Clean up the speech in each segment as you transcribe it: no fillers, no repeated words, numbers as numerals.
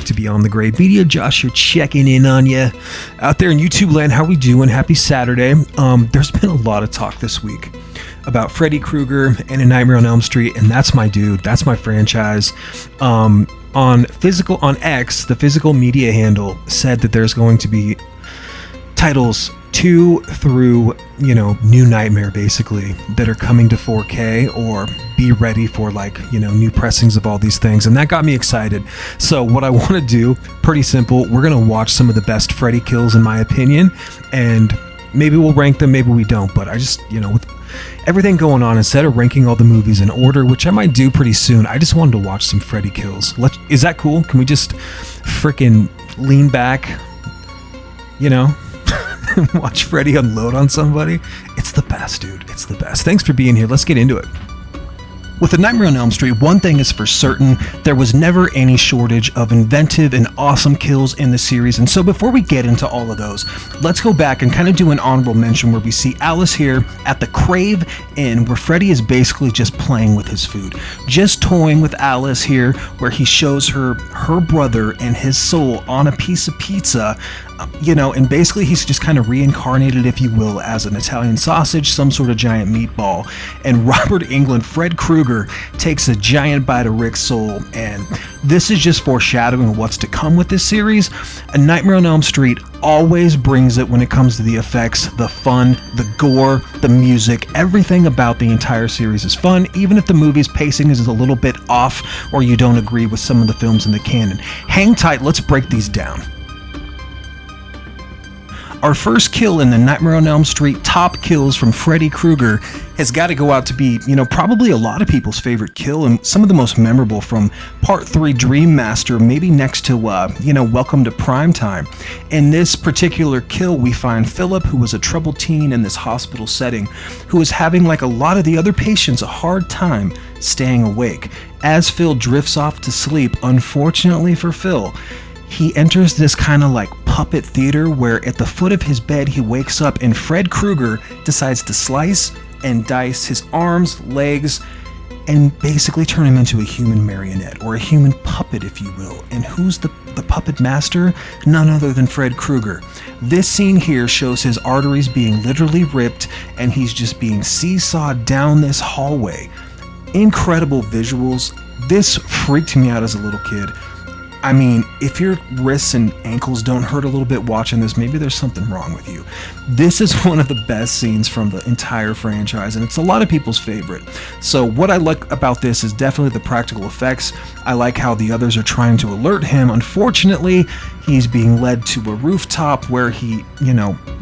back to Beyond the Grave Media. Josh here checking in on you out there in YouTube land. How we doing? Happy Saturday. There's been a lot of talk this week about Freddy Kreuger and A Nightmare on Elm Street, and that's my dude. That's my franchise. On X, the physical media handle said that there's going to be titles 2 through, New Nightmare, basically, that are coming to 4K or be ready for, new pressings of all these things. And that got me excited. So what I want to do, pretty simple, we're going to watch some of the best Freddy kills, in my opinion, and maybe we'll rank them, maybe we don't. But I just, with everything going on, instead of ranking all the movies in order, which I might do pretty soon, I just wanted to watch some Freddy kills. Is that cool? Can we just freaking lean back, watch Freddy unload on somebody? It's the best, dude. It's the best. Thanks for being here. Let's get into it. With A Nightmare on Elm Street, one thing is for certain, there was never any shortage of inventive and awesome kills in the series. And so before we get into all of those, let's go back and kind of do an honorable mention where we see Alice here at the Crave Inn, where Freddy is basically just playing with his food. Just toying with Alice here, where he shows her brother and his soul on a piece of pizza, and basically he's just kind of reincarnated, if you will, as an Italian sausage, some sort of giant meatball. And Robert Englund, Fred Kreuger, takes a giant bite of Rick's soul, and this is just foreshadowing of what's to come with this series. A Nightmare on Elm Street always brings it when it comes to the effects, the fun, the gore, the music. Everything about the entire series is fun, even if the movie's pacing is a little bit off or you don't agree with some of the films in the canon. Hang tight, let's break these down. Our first kill in the Nightmare on Elm Street top kills from Freddy Kreuger has got to go out to be, probably a lot of people's favorite kill and some of the most memorable from Part 3 Dream Master, maybe next to, Welcome to Primetime. In this particular kill, we find Philip, who was a troubled teen in this hospital setting, who is having, like a lot of the other patients, a hard time staying awake. As Phil drifts off to sleep, unfortunately for Phil, he enters this kind of like puppet theater where at the foot of his bed he wakes up and Fred Kreuger decides to slice and dice his arms, legs, and basically turn him into a human marionette or a human puppet, if you will. And who's the puppet master? None other than Fred Kreuger. This scene here shows his arteries being literally ripped and he's just being seesawed down this hallway. Incredible visuals. This freaked me out as a little kid. I mean, if your wrists and ankles don't hurt a little bit watching this, maybe there's something wrong with you. This is one of the best scenes from the entire franchise, and it's a lot of people's favorite. So what I like about this is definitely the practical effects. I like how the others are trying to alert him. Unfortunately, he's being led to a rooftop where he,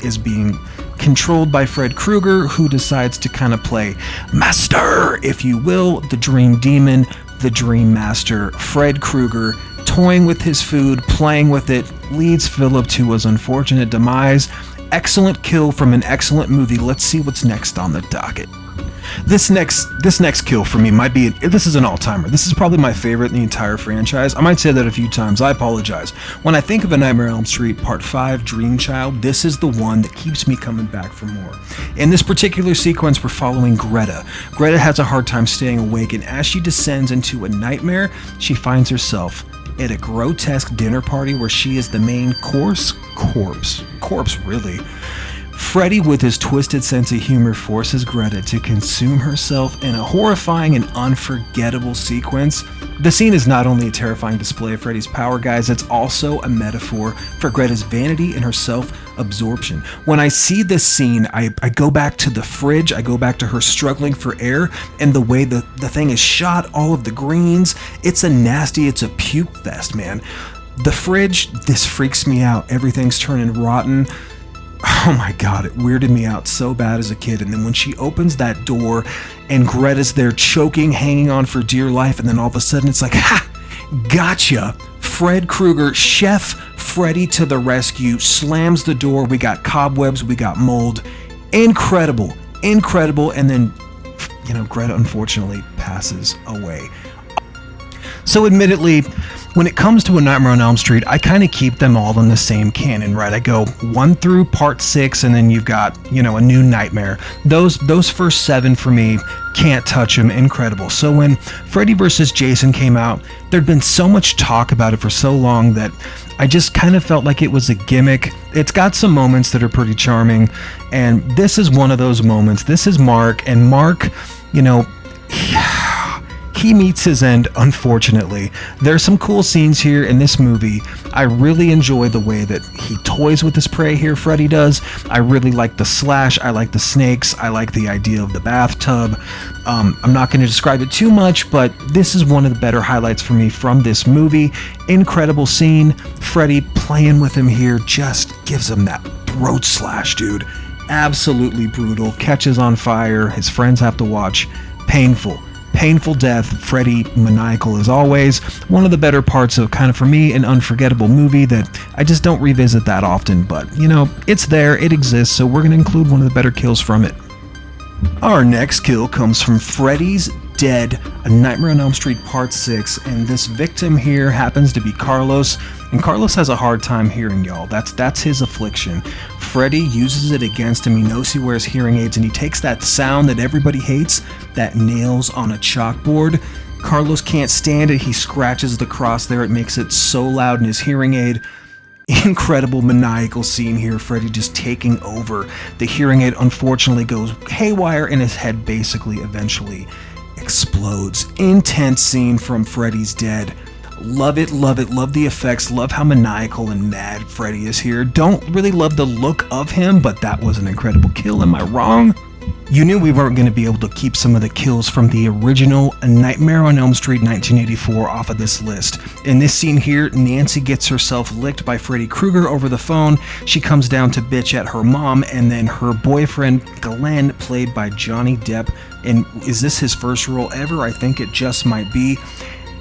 is being controlled by Fred Kreuger, who decides to kind of play master, if you will, the Dream Demon, the Dream Master. Fred Kreuger, toying with his food, playing with it, leads Philip to his unfortunate demise. Excellent kill from an excellent movie. Let's see what's next on the docket. This next kill for me this is an all-timer. This is probably my favorite in the entire franchise. I might say that a few times. I apologize. When I think of A Nightmare on Elm Street Part 5 Dream Child, this is the one that keeps me coming back for more. In this particular sequence, we're following Greta. Greta has a hard time staying awake, and as she descends into a nightmare, she finds herself at a grotesque dinner party where she is the main corpse, really. Freddy, with his twisted sense of humor, forces Greta to consume herself in a horrifying and unforgettable sequence. The scene is not only a terrifying display of Freddy's power, guys, it's also a metaphor for Greta's vanity and her self-absorption. When I see this scene, I go back to the fridge, I go back to her struggling for air, and the way the thing is shot, all of the greens, it's a puke fest, man. The fridge, this freaks me out. Everything's turning rotten. Oh my god, it weirded me out so bad as a kid. And then when she opens that door and Greta's there choking, hanging on for dear life, and then all of a sudden it's like, ha! Gotcha! Fred Kreuger, Chef Freddy to the rescue, slams the door. We got cobwebs, we got mold. Incredible. And then, Greta unfortunately passes away. So admittedly, When it comes to A Nightmare on Elm Street, I kind of keep them all in the same canon, right? I go 1 through part 6, and then you've got, A New Nightmare. Those first 7 for me, can't touch them, incredible. So when Freddy vs. Jason came out, there'd been so much talk about it for so long that I just kind of felt like it was a gimmick. It's got some moments that are pretty charming, and this is one of those moments. This is Mark, and Mark, he meets his end, unfortunately. There's some cool scenes here in this movie. I really enjoy the way that he toys with his prey here, Freddy does. I really like the slash, I like the snakes, I like the idea of the bathtub. I'm not going to describe it too much, but this is one of the better highlights for me from this movie. Incredible scene. Freddy playing with him here just gives him that throat slash, dude. Absolutely brutal. Catches on fire. His friends have to watch. Painful death. Freddy maniacal as always. One of the better parts of, kind of for me, an unforgettable movie that I just don't revisit that often, but it's there, it exists, so we're going to include one of the better kills from it. Our next kill comes from Freddy's Dead, A Nightmare on Elm Street Part 6, and this victim here happens to be Carlos, and Carlos has a hard time hearing, y'all. That's his affliction. Freddy uses it against him. He knows he wears hearing aids, and he takes that sound that everybody hates, that nails on a chalkboard. Carlos can't stand it. He scratches the cross there. It makes it so loud in his hearing aid. Incredible maniacal scene here. Freddy just taking over. The hearing aid unfortunately goes haywire, and his head basically eventually explodes. Intense scene from Freddy's Dead. Love it, love the effects, love how maniacal and mad Freddy is here. Don't really love the look of him, but that was an incredible kill, am I wrong? You knew we weren't going to be able to keep some of the kills from the original A Nightmare on Elm Street 1984 off of this list. In this scene here, Nancy gets herself licked by Freddy Kreuger over the phone. She comes down to bitch at her mom, and then her boyfriend, Glenn, played by Johnny Depp. And is this his first role ever? I think it just might be.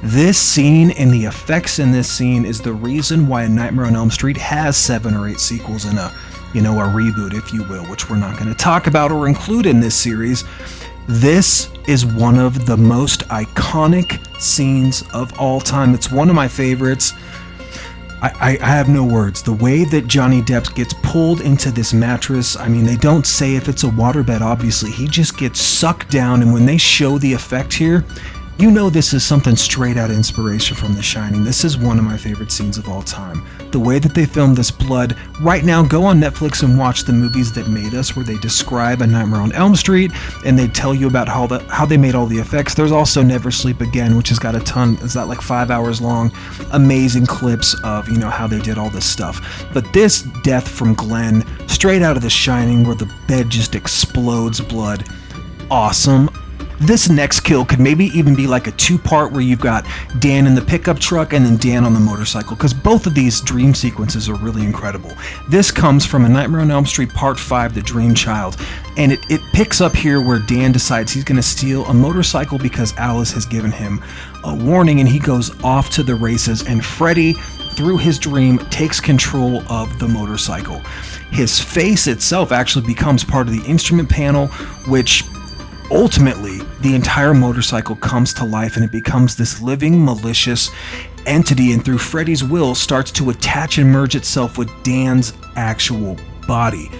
This scene and the effects in this scene is the reason why A Nightmare on Elm Street has 7 or 8 sequels and a reboot, if you will, which we're not going to talk about or include in this series. This is one of the most iconic scenes of all time. It's one of my favorites. I have no words. The way that Johnny Depp gets pulled into this mattress, they don't say if it's a waterbed, obviously. He just gets sucked down, and when they show the effect here, this is something straight out of inspiration from The Shining. This is one of my favorite scenes of all time. The way that they filmed this blood. Right now, go on Netflix and watch The Movies That Made Us, where they describe A Nightmare on Elm Street, and they tell you about how they made all the effects. There's also Never Sleep Again, which has got a ton. Is that like 5 hours long? Amazing clips of, how they did all this stuff. But this death from Glenn, straight out of The Shining, where the bed just explodes blood. Awesome. This next kill could maybe even be like a 2-part where you've got Dan in the pickup truck and then Dan on the motorcycle, because both of these dream sequences are really incredible. This comes from A Nightmare on Elm Street Part 5, The Dream Child, and it picks up here where Dan decides he's going to steal a motorcycle because Alice has given him a warning, and he goes off to the races, and Freddy, through his dream, takes control of the motorcycle. His face itself actually becomes part of the instrument panel, which ultimately, the entire motorcycle comes to life, and it becomes this living, malicious entity, and through Freddy's will, starts to attach and merge itself with Dan's actual body.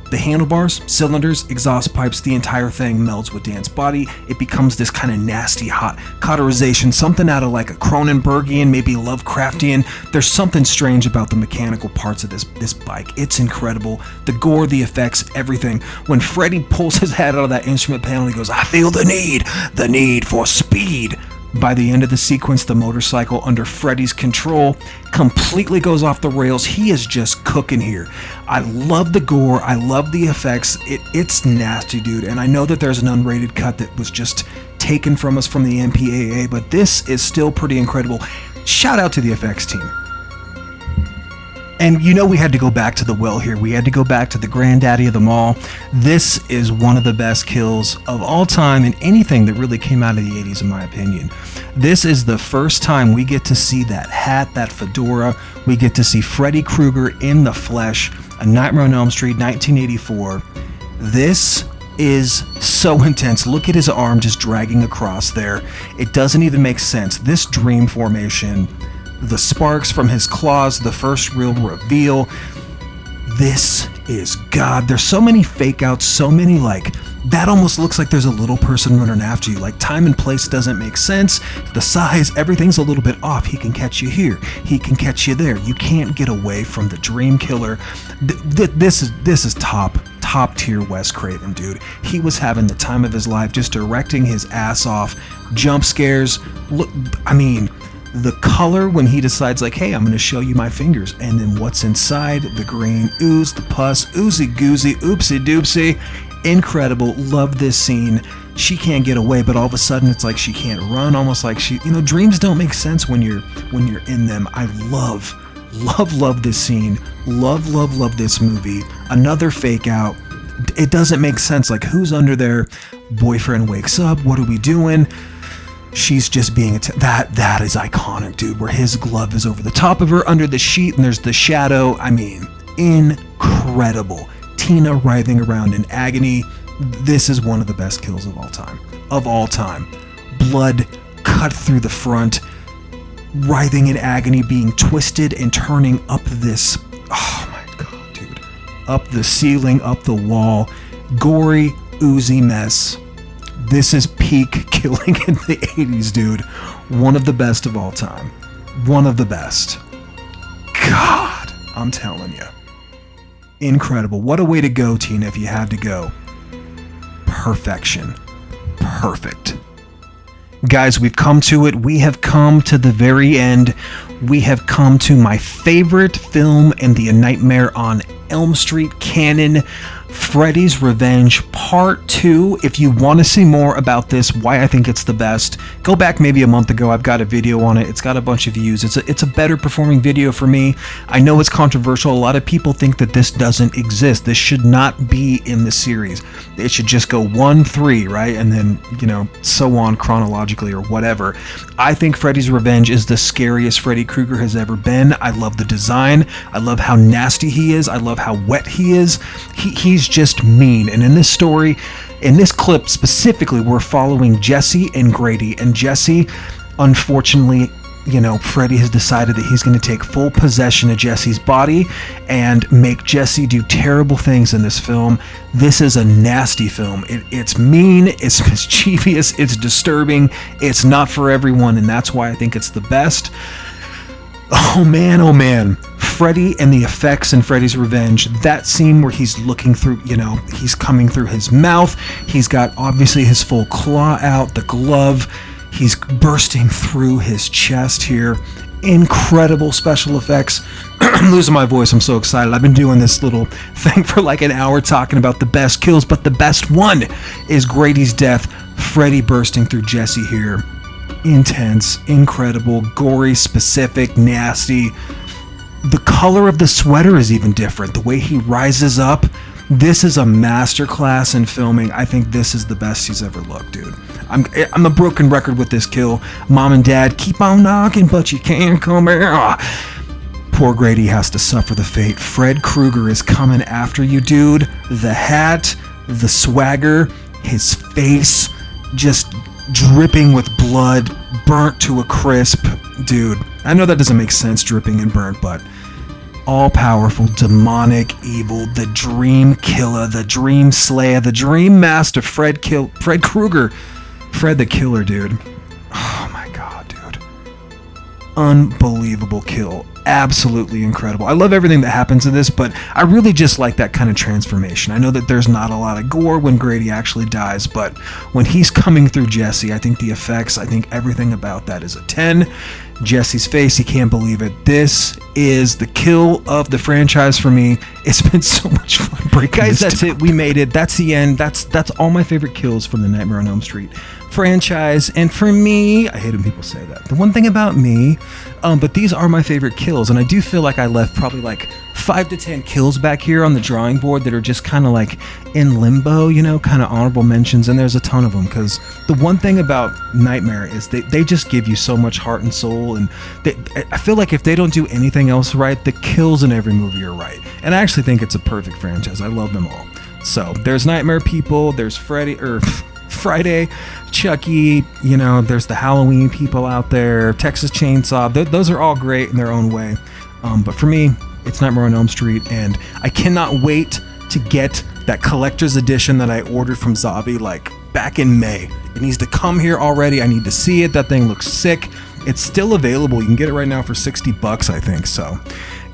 The handlebars, cylinders, exhaust pipes, the entire thing melds with Dan's body. It becomes this kind of nasty, hot cauterization, something out of like a Cronenbergian, maybe Lovecraftian. There's something strange about the mechanical parts of this bike. It's incredible. The gore, the effects, everything. When Freddy pulls his head out of that instrument panel, he goes, "I feel the need for speed." By the end of the sequence, the motorcycle, under Freddy's control, completely goes off the rails. He is just cooking here. I love the gore. I love the effects. It's nasty, dude. And I know that there's an unrated cut that was just taken from us from the MPAA, but this is still pretty incredible. Shout out to the effects team. And we had to go back to the well here. We had to go back to the granddaddy of them all. This is one of the best kills of all time in anything that really came out of the 80s, in my opinion. This is the first time we get to see that hat, that fedora. We get to see Freddy Kreuger in the flesh. A Nightmare on Elm Street, 1984. This is so intense. Look at his arm just dragging across there. It doesn't even make sense. This dream formation, the sparks from his claws, the first real reveal. This is God. There's so many fake outs, so many like, that almost looks like there's a little person running after you. Like time and place doesn't make sense. The size, everything's a little bit off. He can catch you here. He can catch you there. You can't get away from the Dream Killer. This is top tier Wes Craven, dude. He was having the time of his life, just directing his ass off. Jump scares. Look, I mean, the color when he decides like, hey, I'm going to show you my fingers, and then what's inside, the green ooze, the pus, oozy goozy, oopsie doopsie. Incredible. Love this scene. She can't get away, but all of a sudden it's like she can't run, almost like she, dreams don't make sense when you're in them. I love this scene. Love this movie. Another fake out. It doesn't make sense. Like, who's under there? Boyfriend wakes up. What are we doing? She's just being that is iconic, dude, where his glove is over the top of her under the sheet and there's the shadow. I mean, incredible. Tina writhing around in agony. This is one of the best kills of all time. Blood cut through the front, writhing in agony, being twisted and turning up this, oh my god, dude, up the ceiling, up the wall. Gory, oozy mess. This is peak killing in the 80s, dude. One of the best of all time. One of the best. God, I'm telling you. Incredible. What a way to go, Tina, if you had to go. Perfection. Perfect. Guys, we've come to it. We have come to the very end. We have come to my favorite film in the Nightmare on Elm Street canon, Freddy's Revenge Part 2. If you want to see more about this, why I think it's the best, go back maybe a month ago. I've got a video on it. It's got a bunch of views. It's a better performing video for me. I know it's controversial. A lot of people think that this doesn't exist. This should not be in the series. It should just go 1, 3, right? And then, so on chronologically or whatever. I think Freddy's Revenge is the scariest Freddy Kreuger has ever been. I love the design. I love how nasty he is. I love how wet he is. He's just mean. And in this story, in this clip specifically, we're following Jesse and Grady. And Jesse, unfortunately, Freddy has decided that he's going to take full possession of Jesse's body and make Jesse do terrible things in this film. This is a nasty film. It's mean, it's mischievous, it's disturbing, it's not for everyone, and that's why I think it's the best. Oh man. Freddy and the effects in Freddy's Revenge, that scene where he's looking through, he's coming through his mouth, he's got obviously his full claw out, the glove, he's bursting through his chest here. Incredible special effects. I'm losing my voice, I'm so excited. I've been doing this little thing for like an hour talking about the best kills, but the best one is Grady's death. Freddy bursting through Jesse here. Intense, incredible, gory, specific, nasty. The color of the sweater is even different. The way he rises up. This is a masterclass in filming. I think this is the best he's ever looked, dude. I'm a broken record with this kill. Mom and Dad, keep on knocking, but you can't come here. Poor Grady has to suffer the fate. Fred Kreuger is coming after you, dude. The hat, the swagger, his face, just dripping with blood, burnt to a crisp. Dude, I know that doesn't make sense, dripping and burnt, but all-powerful, demonic, evil, the dream killer, the dream slayer, the dream master, Fred Kreuger. Fred the Killer, dude. Oh my god, dude. Unbelievable kill. Absolutely incredible. I love everything that happens in this, but I really just like that kind of transformation. I know that there's not a lot of gore when Grady actually dies, but when he's coming through Jesse, I think the effects, I think everything about that is a 10. Jesse's face, he can't believe it. This is the kill of the franchise for me. It's been so much fun breaking this down. That's it. We made it. That's the end. That's all my favorite kills from the Nightmare on Elm Street franchise. And for me, I hate when people say that. The one thing about me, but these are my favorite kills, and I do feel like I left probably like 5 to 10 kills back here on the drawing board that are just kind of like in limbo, kind of honorable mentions, and there's a ton of them, because the one thing about Nightmare is they just give you so much heart and soul, and I feel like if they don't do anything else right, the kills in every movie are right, and I actually think it's a perfect franchise. I love them all. So there's Nightmare people, there's Freddy Friday, Chucky, you know, there's the Halloween people out there, Texas Chainsaw. Those are all great in their own way. But for me, it's Nightmare on Elm Street, and I cannot wait to get that collector's edition that I ordered from Zavi like back in May. It needs to come here already. I need to see it. That thing looks sick. It's still available. You can get it right now for $60, I think. So,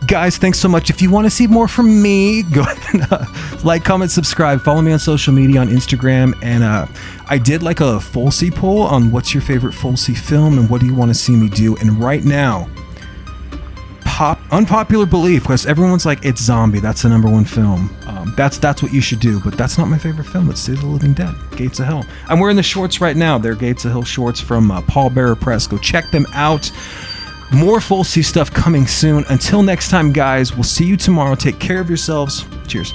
guys, thanks so much. If you want to see more from me, go ahead and like, comment, subscribe. Follow me on social media on Instagram. And I did like a Fulci poll on what's your favorite Fulci film and what do you want to see me do. And right now, unpopular belief, because everyone's like, it's Zombie. That's the #1 film. That's what you should do. But that's not my favorite film. It's City of the Living Dead, Gates of Hell. I'm wearing the shorts right now. They're Gates of Hell shorts from Paul Bearer Press. Go check them out. More Fulci stuff coming soon. Until next time, guys, we'll see you tomorrow. Take care of yourselves. Cheers.